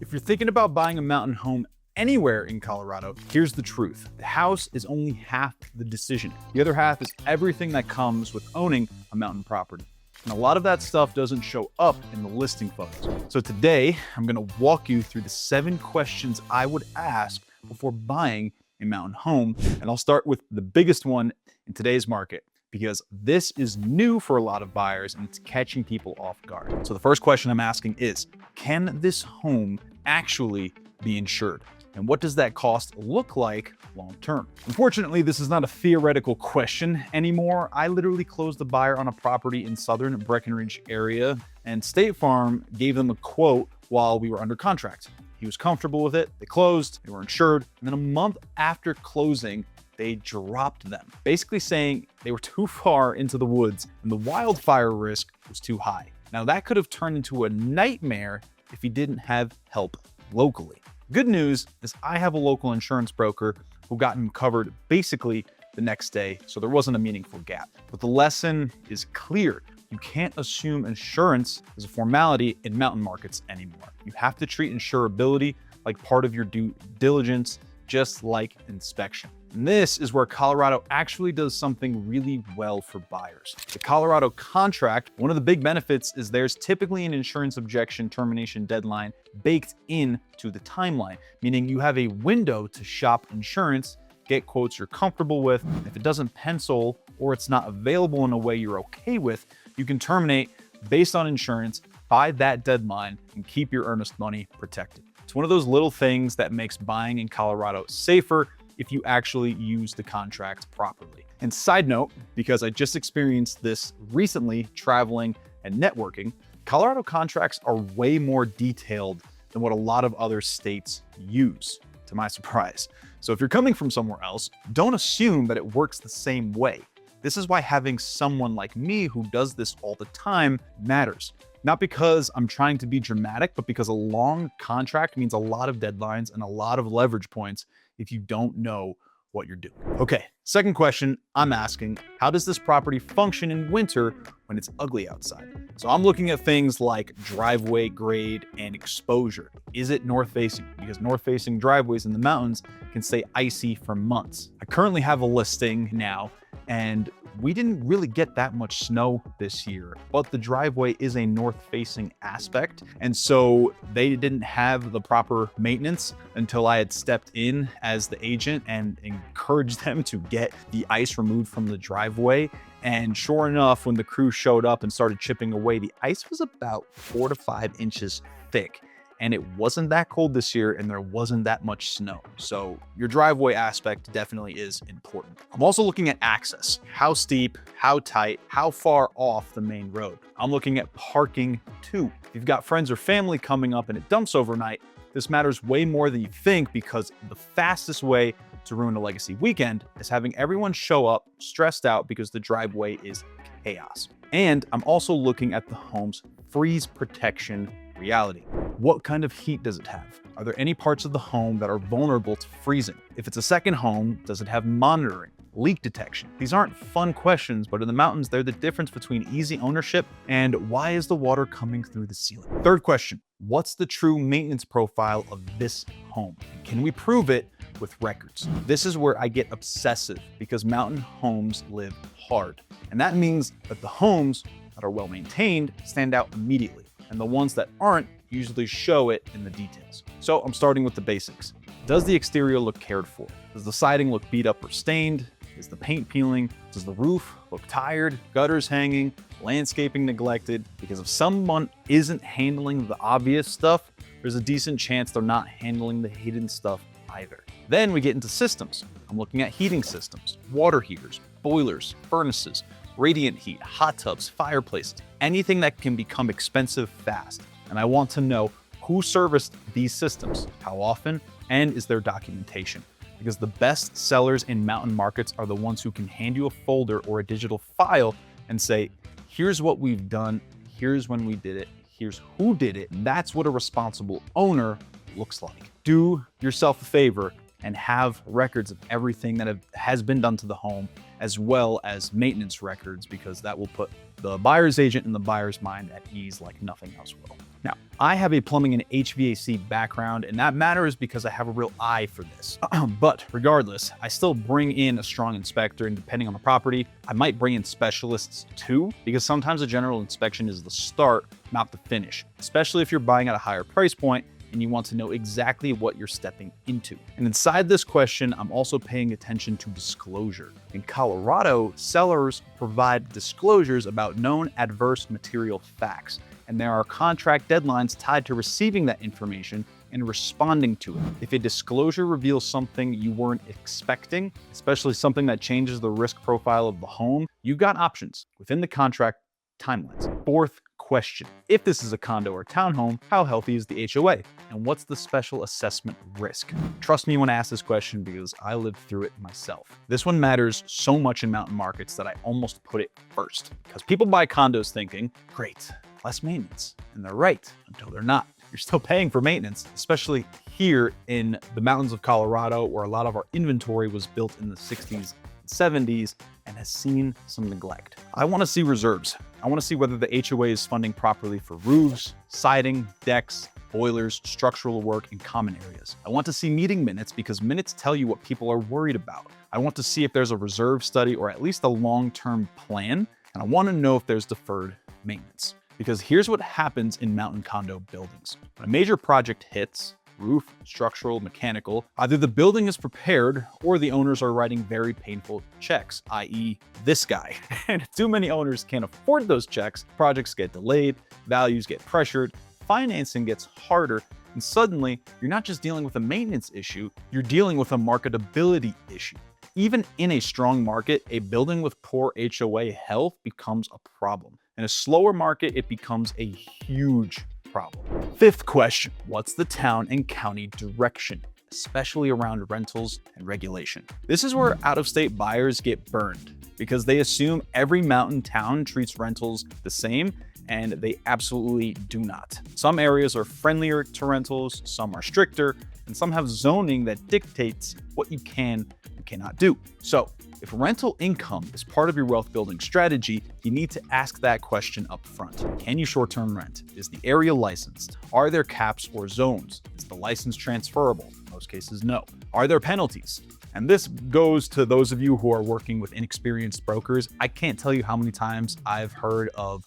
If you're thinking about buying a mountain home anywhere in Colorado, here's the truth. The house is only half the decision. The other half is everything that comes with owning a mountain property. And a lot of that stuff doesn't show up in the listing photos. So today, I'm gonna walk you through the 7 questions I would ask before buying a mountain home. And I'll start with the biggest one in today's market, because this is new for a lot of buyers and it's catching people off guard. So the first question I'm asking is, can this home actually be insured? And what does that cost look like long term? Unfortunately, this is not a theoretical question anymore. I literally closed a buyer on a property in southern Breckenridge area, and State Farm gave them a quote while we were under contract. He was comfortable with it, they closed, they were insured, and then a month after closing, they dropped them, basically saying they were too far into the woods and the wildfire risk was too high. Now that could have turned into a nightmare if he didn't have help locally. Good news is I have a local insurance broker who got him covered basically the next day, so there wasn't a meaningful gap. But the lesson is clear. You can't assume insurance is a formality in mountain markets anymore. You have to treat insurability like part of your due diligence, just like inspection. And this is where Colorado actually does something really well for buyers. The Colorado contract, one of the big benefits is there's typically an insurance objection termination deadline baked into the timeline, meaning you have a window to shop insurance, get quotes you're comfortable with. If it doesn't pencil or it's not available in a way you're okay with, you can terminate based on insurance by that deadline and keep your earnest money protected. It's one of those little things that makes buying in Colorado safer if you actually use the contract properly. And side note, because I just experienced this recently traveling and networking, Colorado contracts are way more detailed than what a lot of other states use, to my surprise. So if you're coming from somewhere else, don't assume that it works the same way. This is why having someone like me who does this all the time matters. Not because I'm trying to be dramatic, but because a long contract means a lot of deadlines and a lot of leverage points if you don't know what you're doing. Okay, second question I'm asking, how does this property function in winter when it's ugly outside? So I'm looking at things like driveway grade and exposure. Is it north facing? Because north facing driveways in the mountains can stay icy for months. I currently have a listing now, and we didn't really get that much snow this year, but the driveway is a north-facing aspect. And so they didn't have the proper maintenance until I had stepped in as the agent and encouraged them to get the ice removed from the driveway. And sure enough, when the crew showed up and started chipping away, the ice was about 4 to 5 inches thick. And it wasn't that cold this year and there wasn't that much snow. So your driveway aspect definitely is important. I'm also looking at access. How steep, how tight, how far off the main road. I'm looking at parking too. If you've got friends or family coming up and it dumps overnight, this matters way more than you think, because the fastest way to ruin a legacy weekend is having everyone show up stressed out because the driveway is chaos. And I'm also looking at the home's freeze protection reality. What kind of heat does it have? Are there any parts of the home that are vulnerable to freezing? If it's a second home, does it have monitoring, leak detection? These aren't fun questions, but in the mountains, they're the difference between easy ownership and why is the water coming through the ceiling? Third question, what's the true maintenance profile of this home? Can we prove it with records? This is where I get obsessive, because mountain homes live hard. And that means that the homes that are well maintained stand out immediately, and the ones that aren't usually show it in the details. So I'm starting with the basics. Does the exterior look cared for? Does the siding look beat up or stained? Is the paint peeling? Does the roof look tired? Gutters hanging? Landscaping neglected? Because if someone isn't handling the obvious stuff, there's a decent chance they're not handling the hidden stuff either. Then we get into systems. I'm looking at heating systems, water heaters, boilers, furnaces, radiant heat, hot tubs, fireplaces, anything that can become expensive fast. And I want to know who serviced these systems, how often, and is there documentation? Because the best sellers in mountain markets are the ones who can hand you a folder or a digital file and say, here's what we've done, here's when we did it, here's who did it. That's what a responsible owner looks like. Do yourself a favor and have records of everything that has been done to the home, as well as maintenance records, because that will put the buyer's agent and the buyer's mind at ease like nothing else will. Now, I have a plumbing and HVAC background, and that matters because I have a real eye for this. But regardless, I still bring in a strong inspector, and depending on the property, I might bring in specialists too, because sometimes a general inspection is the start, not the finish, especially if you're buying at a higher price point and you want to know exactly what you're stepping into. And inside this question, I'm also paying attention to disclosure. In Colorado, sellers provide disclosures about known adverse material facts, and there are contract deadlines tied to receiving that information and responding to it. If a disclosure reveals something you weren't expecting, especially something that changes the risk profile of the home, you've got options within the contract timelines. Fourth question: if this is a condo or townhome, how healthy is the HOA? And what's the special assessment risk? Trust me when I ask this question because I lived through it myself. This one matters so much in mountain markets that I almost put it first. Because people buy condos thinking, great, less maintenance. And they're right, until they're not. You're still paying for maintenance, especially here in the mountains of Colorado, where a lot of our inventory was built in the 60s, 70s, and has seen some neglect. I want to see reserves. I want to see whether the HOA is funding properly for roofs, siding, decks, boilers, structural work, and common areas. I want to see meeting minutes because minutes tell you what people are worried about. I want to see if there's a reserve study or at least a long-term plan, and I want to know if there's deferred maintenance. Because here's what happens in mountain condo buildings. When a major project hits, roof, structural, mechanical, either the building is prepared or the owners are writing very painful checks, i.e. this guy. And if too many owners can't afford those checks, projects get delayed, values get pressured, financing gets harder, and suddenly you're not just dealing with a maintenance issue, you're dealing with a marketability issue. Even in a strong market, a building with poor HOA health becomes a problem. In a slower market, it becomes a huge problem. Fifth question: what's the town and county direction, especially around rentals and regulation? This is where out-of-state buyers get burned because they assume every mountain town treats rentals the same, and they absolutely do not. Some areas are friendlier to rentals, some are stricter, and some have zoning that dictates what you can and cannot do. So, if rental income is part of your wealth building strategy, you need to ask that question up front. Can you short-term rent? Is the area licensed? Are there caps or zones? Is the license transferable? In most cases, no. Are there penalties? And this goes to those of you who are working with inexperienced brokers. I can't tell you how many times I've heard of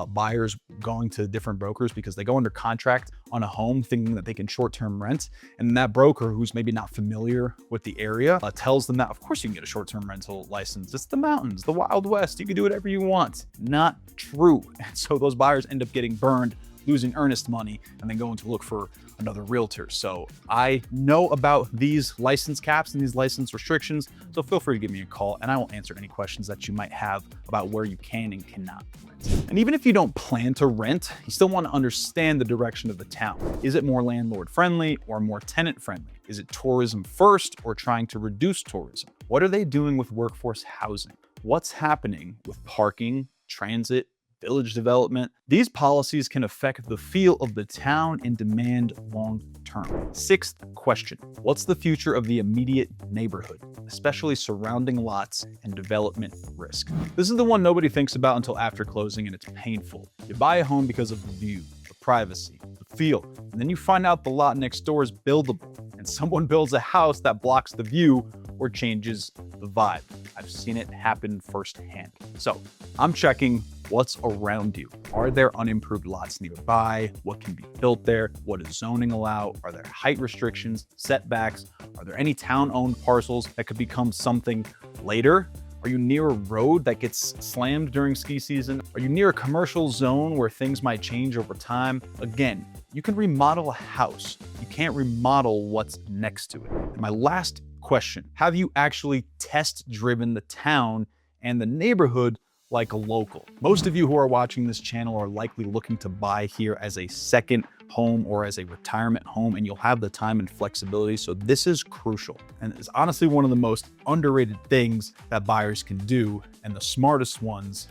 buyers going to different brokers because they go under contract on a home thinking that they can short-term rent. And that broker, who's maybe not familiar with the area, tells them that, of course you can get a short-term rental license. It's the mountains, the Wild West. You can do whatever you want. Not true. And so those buyers end up getting burned, losing earnest money, and then going to look for another realtor. So I know about these license caps and these license restrictions, so feel free to give me a call and I will answer any questions that you might have about where you can and cannot rent. And even if you don't plan to rent, you still want to understand the direction of the town. Is it more landlord friendly or more tenant friendly? Is it tourism first or trying to reduce tourism? What are they doing with workforce housing? What's happening with parking, transit, village development? These policies can affect the feel of the town and demand long term. Sixth question: what's the future of the immediate neighborhood, especially surrounding lots and development risk? This is the one nobody thinks about until after closing, and it's painful. You buy a home because of the view, the privacy, the feel, and then you find out the lot next door is buildable, and someone builds a house that blocks the view or changes the vibe. I've seen it happen firsthand. So I'm checking what's around you. Are there unimproved lots nearby? What can be built there? What does zoning allow? Are there height restrictions, setbacks? Are there any town-owned parcels that could become something later? Are you near a road that gets slammed during ski season? Are you near a commercial zone where things might change over time? Again, you can remodel a house. You can't remodel what's next to it. And my last question: have you actually test-driven the town and the neighborhood like a local? Most of you who are watching this channel are likely looking to buy here as a second home or as a retirement home, and you'll have the time and flexibility. So this is crucial. And it's honestly one of the most underrated things that buyers can do, and the smartest ones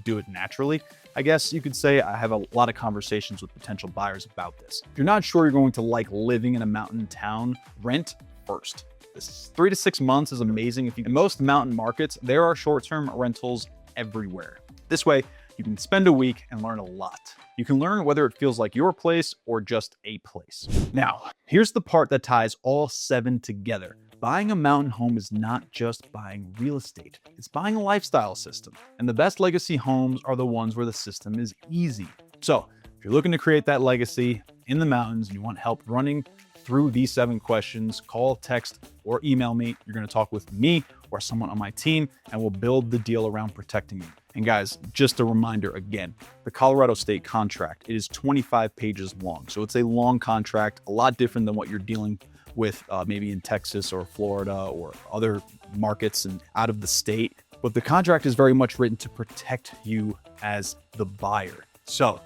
do it naturally. I guess you could say I have a lot of conversations with potential buyers about this. If you're not sure you're going to like living in a mountain town, rent first. This 3 to 6 months is amazing. In most mountain markets, there are short-term rentals everywhere. This way, You can spend a week and learn a lot. You can learn whether it feels like your place or just a place. Now, here's the part that ties all 7 together. Buying a mountain home is not just buying real estate. It's buying a lifestyle system. And the best legacy homes are the ones where the system is easy. So if you're looking to create that legacy in the mountains and you want help running through these 7 questions, call, text, or email me. You're going to talk with me or someone on my team, and we'll build the deal around protecting you. And guys, just a reminder again, the Colorado State contract, it is 25 pages long. So it's a long contract, a lot different than what you're dealing with maybe in Texas or Florida or other markets and out of the state. But the contract is very much written to protect you as the buyer. So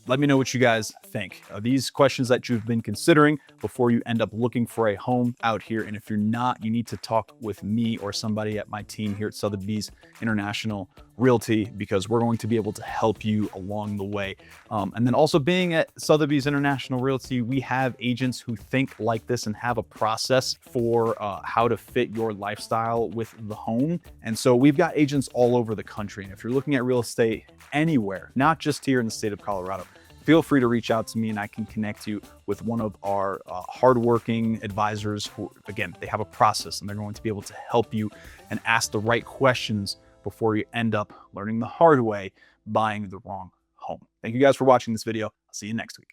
let me know what you guys think. Are these questions that you've been considering before you end up looking for a home out here? And if you're not, you need to talk with me or somebody at my team here at Sotheby's International Realty, because we're going to be able to help you along the way. And then also being at Sotheby's International Realty, we have agents who think like this and have a process for how to fit your lifestyle with the home. And so we've got agents all over the country. And if you're looking at real estate anywhere, not just here in the state of Colorado, feel free to reach out to me and I can connect you with one of our hardworking advisors who, again, they have a process and they're going to be able to help you and ask the right questions before you end up learning the hard way, buying the wrong home. Thank you guys for watching this video. I'll see you next week.